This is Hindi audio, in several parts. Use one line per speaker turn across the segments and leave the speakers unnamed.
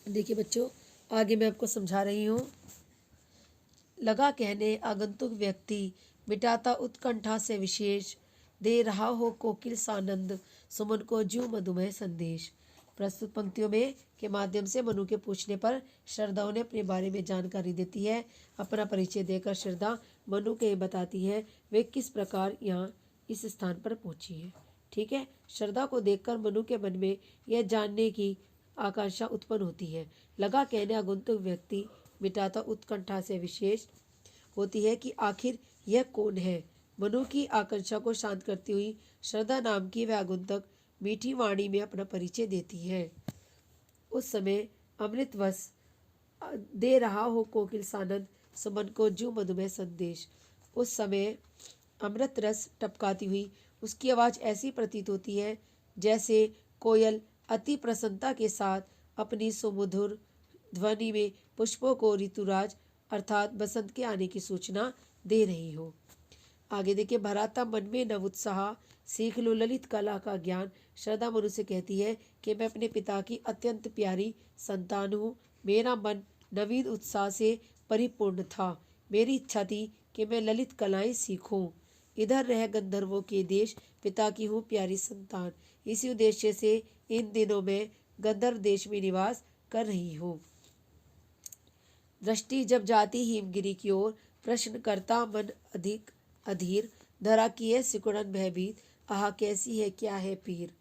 देखिए बच्चों, आगे मैं आपको समझा रही हूँ। लगा कहने आगंतुक व्यक्ति, मिटाता उत्कंठा से विशेष, दे रहा हो कोकिल सानंद, सुमन को ज्यों मधुमेह संदेश। प्रस्तुत पंक्तियों में के माध्यम से मनु के पूछने पर श्रद्धा उन्हें अपने बारे में जानकारी देती है। अपना परिचय देकर श्रद्धा मनु के बताती है वे किस प्रकार यहाँ इस स्थान पर पहुंची है। ठीक है, श्रद्धा को देखकर मनु के मन में यह जानने की आकांक्षा उत्पन्न होती है। लगा कहने आगंतुक व्यक्ति, मिटाता उत्कंठा से विशेष होती है कि आखिर यह कौन है। मनु की आकांक्षा को शांत करती हुई श्रद्धा नाम की वह आगंतुक मीठी वाणी में अपना परिचय देती है। उस समय अमृतवश दे रहा हो कोकिल सानंद, सुमन को ज्यों मधुमेह संदेश। उस समय अमृत रस टपकाती हुई उसकी आवाज़ ऐसी प्रतीत होती है जैसे कोयल अति प्रसन्नता के साथ अपनी सुमधुर ध्वनि में पुष्पों को ऋतुराज अर्थात बसंत के आने की सूचना दे रही हो। आगे देखिए, भराता मन में नव उत्साह, सीख लो ललित कला का ज्ञान। श्रद्धा मनु से कहती है कि मैं अपने पिता की अत्यंत प्यारी संतान हूँ। मेरा मन नवीन उत्साह से परिपूर्ण था। मेरी इच्छा थी कि मैं ललित कलाएं सीखूं। इधर रह गंधर्वों के देश, पिता की हूँ प्यारी संतान। इसी उद्देश्य से इन दिनों में गंधर्व देश में निवास कर रही हूँ। दृष्टि जब जाती हिमगिरी की ओर, प्रश्न करता मन अधिक अधीर, धरा किए सिकुड़न भयभीत, आह कैसी है क्या है पीर।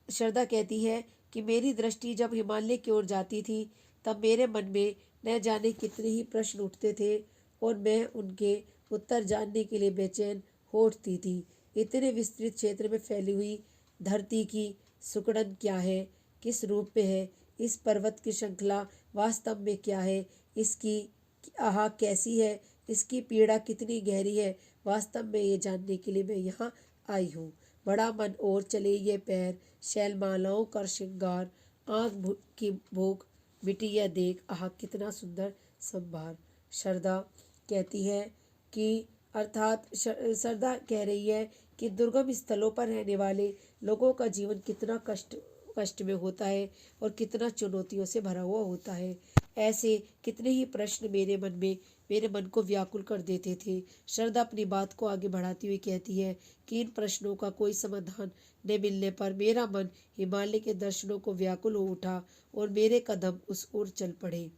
श्रद्धा कहती है कि मेरी दृष्टि जब हिमालय की ओर जाती थी तब मेरे मन में न जाने कितने ही प्रश्न उठते थे और मैं उनके उत्तर जानने के लिए बेचैन हो उठती थी। इतने विस्तृत क्षेत्र में फैली हुई धरती की सिकुड़न क्या है, किस रूप में है, इस पर्वत की श्रृंखला वास्तव में क्या है, इसकी आह कैसी है, इसकी पीड़ा कितनी गहरी है, वास्तव में ये जानने के लिए मैं यहाँ आई हूँ। बड़ा मन और चले ये पैर, शैलमालाओं का श्रृंगार, आँख की भूख मिटी यह देख, आह कितना सुंदर संभार। श्रद्धा कहती है कि श्रद्धा कह रही है कि दुर्गम स्थलों पर रहने वाले लोगों का जीवन कितना कष्ट में होता है और कितना चुनौतियों से भरा हुआ होता है। ऐसे कितने ही प्रश्न मेरे मन को व्याकुल कर देते थे। श्रद्धा अपनी बात को आगे बढ़ाती हुई कहती है कि इन प्रश्नों का कोई समाधान न मिलने पर मेरा मन हिमालय के दर्शनों को व्याकुल हो उठा और मेरे कदम उस ओर चल पड़े।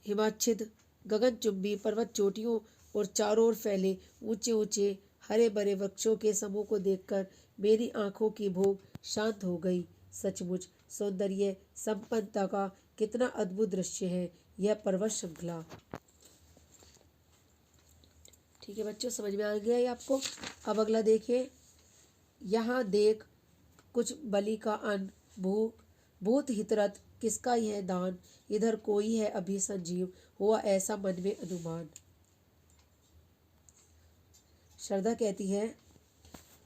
हिमाच्छिद गगनचुंबी पर्वत चोटियों और चारों ओर फैले ऊंचे ऊंचे हरे भरे वृक्षों के समूह को देखकर मेरी आंखों की भूख शांत हो गई। सचमुच सौंदर्य संपन्नता का कितना अद्भुत दृश्य है यह पर्वत श्रृंखला। ठीक है बच्चों, समझ में आ गया है आपको। अब अगला देखिए, यहाँ देख कुछ बलि का अन्न, भूत हितरथ किसका यह दान, इधर कोई है अभी संजीव, हुआ ऐसा मन में अनुमान।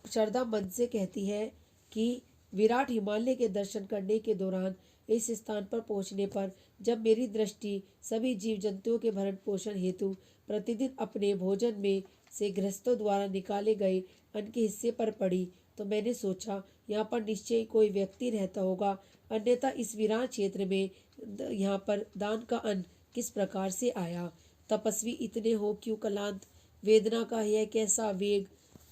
श्रद्धा मन से कहती है कि विराट हिमालय के दर्शन करने के दौरान इस स्थान पर पहुंचने पर जब मेरी दृष्टि सभी जीव जंतुओं के भरण पोषण हेतु प्रतिदिन अपने भोजन में से गृहस्थों द्वारा निकाले गए अन्न के हिस्से पर पड़ी तो मैंने सोचा यहाँ पर निश्चय कोई व्यक्ति रहता होगा, अन्यथा इस वीरान क्षेत्र में यहाँ पर दान का अन्न किस प्रकार से आया। तपस्वी इतने हो क्यों क्लांत, वेदना का यह कैसा वेग,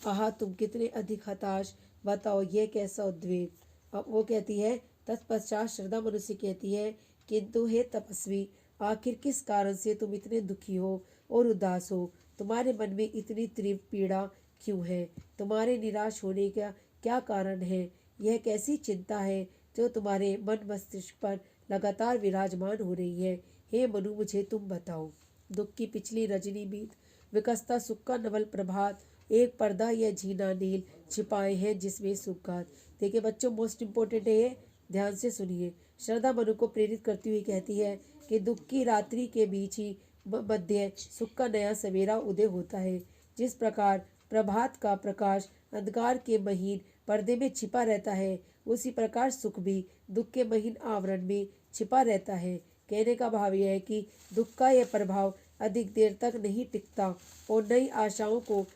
आहा तुम कितने अधिक हताश, बताओ यह कैसा उद्वेग। अब वो कहती है, तत्पश्चात श्रद्धा मनुष्य कहती है, किंतु हे तपस्वी, आखिर किस कारण से तुम इतने दुखी हो और उदास हो, तुम्हारे मन में इतनी तीव्र पीड़ा क्यों है, तुम्हारे निराश होने का क्या कारण है, यह कैसी चिंता है जो तुम्हारे मन मस्तिष्क पर लगातार विराजमान हो रही है। हे मनु, मुझे तुम बताओ। दुख की पिछली रजनी बीत, विकसता सुख का नवल प्रभात, एक पर्दा यह झीना नील छिपाए हैं जिसमें सुगात। देखिए बच्चों, मोस्ट इम्पोर्टेंट है ये, ध्यान से सुनिए। श्रद्धा मनु को प्रेरित करती हुई कहती है कि दुख की रात्रि के बीच ही मध्य सुख का नया सवेरा उदय होता है। जिस प्रकार प्रभात का प्रकाश अंधकार के महीन पर्दे में छिपा रहता है, उसी प्रकार सुख भी दुख के महीन आवरण में छिपा रहता है। कहने का भाव यह है कि दुख का यह प्रभाव अधिक देर तक नहीं टिकता और नई आशाओं को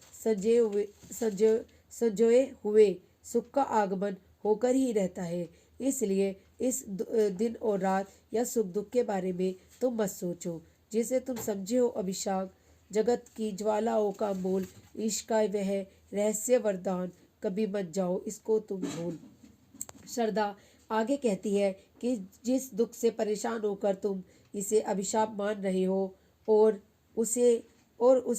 संजोए हुए सुख का आगमन होकर ही रहता है। इसलिए इस दिन और रात या सुख दुख के बारे में तुम मत सोचो। जिसे तुम समझे हो अभिशाप, जगत की ज्वालाओं का मूल, ईश का वह रहस्य वरदान, कभी मत जाओ इसको तुम भूल। श्रद्धा आगे कहती है कि जिस दुख से परेशान होकर तुम इसे अभिशाप मान रहे हो और उसे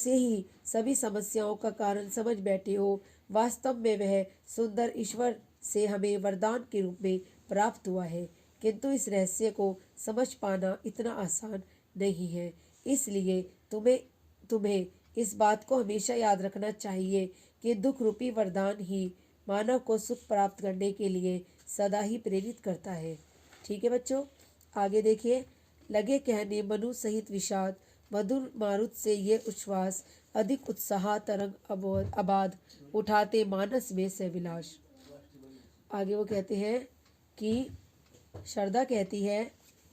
ही सभी समस्याओं का कारण समझ बैठे हो, वास्तव में वह सुंदर ईश्वर से हमें वरदान के रूप में प्राप्त हुआ है। किंतु इस रहस्य को समझ पाना इतना आसान नहीं है। इसलिए तुम्हें तुम्हें इस बात को हमेशा याद रखना चाहिए कि दुख रूपी वरदान ही मानव को सुख प्राप्त करने के लिए सदा ही प्रेरित करता है। ठीक है बच्चों, आगे देखिए। लगे कहने मनु सहित विषाद, मधुर मारुत से ये उच्छ्वास, अधिक उत्साह तरंग अबाध, उठाते मानस में से विलास। आगे वो कहते हैं कि श्रद्धा कहती है,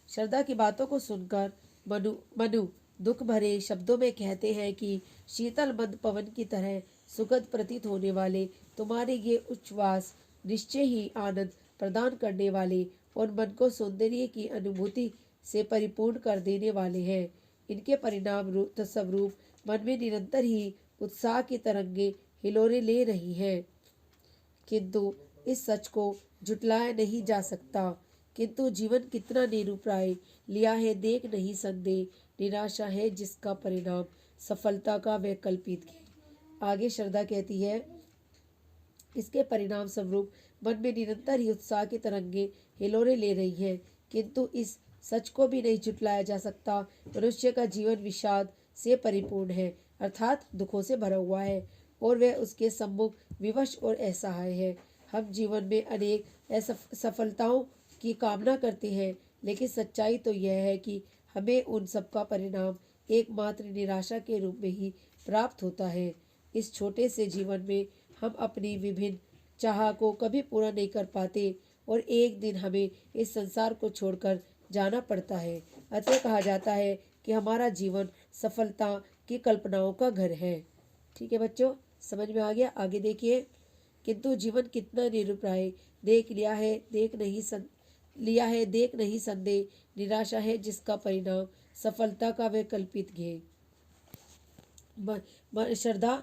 श्रद्धा की बातों को सुनकर मनु दुख भरे शब्दों में कहते हैं कि शीतल मंद पवन की तरह सुखद प्रतीत होने वाले तुम्हारे ये उच्छ्वास निश्चय ही आनंद प्रदान करने वाले और मन को सौंदर्य की अनुभूति से परिपूर्ण कर देने वाले हैं। इनके परिणाम स्वरूप मन में निरंतर ही उत्साह की तरंगे हिलोरे ले रही हैं। किंतु इस सच को झुटलाया नहीं जा सकता। किंतु जीवन कितना निरुपाय, लिया है देख नहीं संदेह, निराशा है जिसका परिणाम सफलता का वैकल्पिक है। आगे श्रद्धा कहती है, इसके परिणाम स्वरूप मन में निरंतर ही उत्साह की तरंगे हिलोरे ले रही हैं। किंतु इस सच को भी नहीं झुटलाया जा सकता। मनुष्य का जीवन विषाद से परिपूर्ण है, अर्थात दुखों से भरा हुआ है, और वह उसके सम्मुख विवश और असहाय है। हम जीवन में अनेक सफलताओं की कामना करते हैं, लेकिन सच्चाई तो यह है कि हमें उन सबका परिणाम एकमात्र निराशा के रूप में ही प्राप्त होता है। इस छोटे से जीवन में हम अपनी विभिन्न चाह को कभी पूरा नहीं कर पाते और एक दिन हमें इस संसार को छोड़कर जाना पड़ता है। अतः कहा जाता है कि हमारा जीवन सफलता की कल्पनाओं का घर है। ठीक है बच्चों, समझ में आ गया। आगे देखिए। किंतु जीवन कितना निरुपाय, देख लिया है देख नहीं संदेह, निराशा है जिसका परिणाम सफलता का वैकल्पिक है। श्रद्धा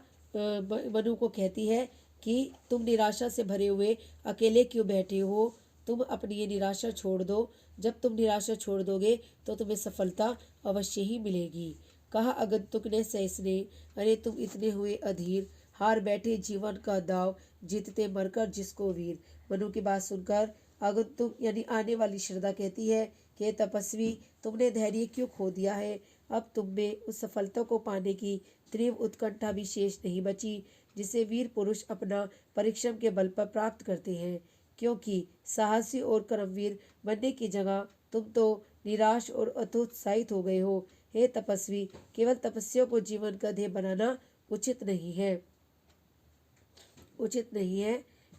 मनु को कहती है कि तुम निराशा से भरे हुए अकेले क्यों बैठे हो, तुम अपनी ये निराशा छोड़ दो। जब तुम निराशा छोड़ दोगे तो तुम्हें सफलता अवश्य ही मिलेगी। कहा आगंतुक ने सहसने, अरे तुम इतने हुए अधीर, हार बैठे जीवन का दाव, जीतते मरकर जिसको वीर। मनु की बात सुनकर आगंतुक यानी आने वाली श्रद्धा कहती है कि तपस्वी, तुमने धैर्य क्यों खो दिया है। अब तुम में उस सफलता को पाने की तीव्र उत्कंठा भी शेष नहीं बची, जिसे वीर पुरुष अपना परिश्रम के बल पर प्राप्त करते हैं। क्योंकि साहसी और कर्मवीर बनने की जगह तुम तो निराश और अतोत्साहित हो गए हो। हे तपस्वी, केवल तपस्या को जीवन का ध्येय बनाना उचित नहीं है।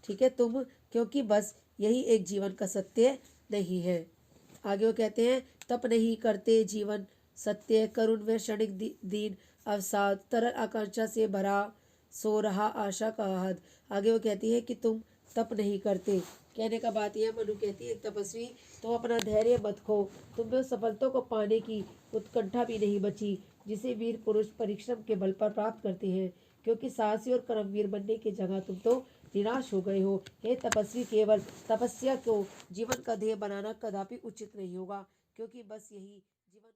ठीक है तुम, क्योंकि बस यही एक जीवन का सत्य नहीं है। आगे वो कहते हैं, तप नहीं करते जीवन सत्य, करुण व क्षणिक दीन अवसाद, तरल आकांक्षा से भरा सो रहा आशा का हद। आगे वो कहती है कि तुम तप नहीं करते। कहने का बात यह, मनु कहती है तपस्वी, तुम अपना धैर्य मत खो, तुम्हें उस सफलता को पाने की उत्कंठा भी नहीं बची, जिसे वीर पुरुष परिश्रम के बल पर प्राप्त करते हैं। क्योंकि साहसी और कर्मवीर बनने की जगह तुम तो निराश हो गए हो। हे तपस्वी, केवल तपस्या को जीवन का ध्येय बनाना कदापि उचित नहीं होगा, क्योंकि बस यही जीवन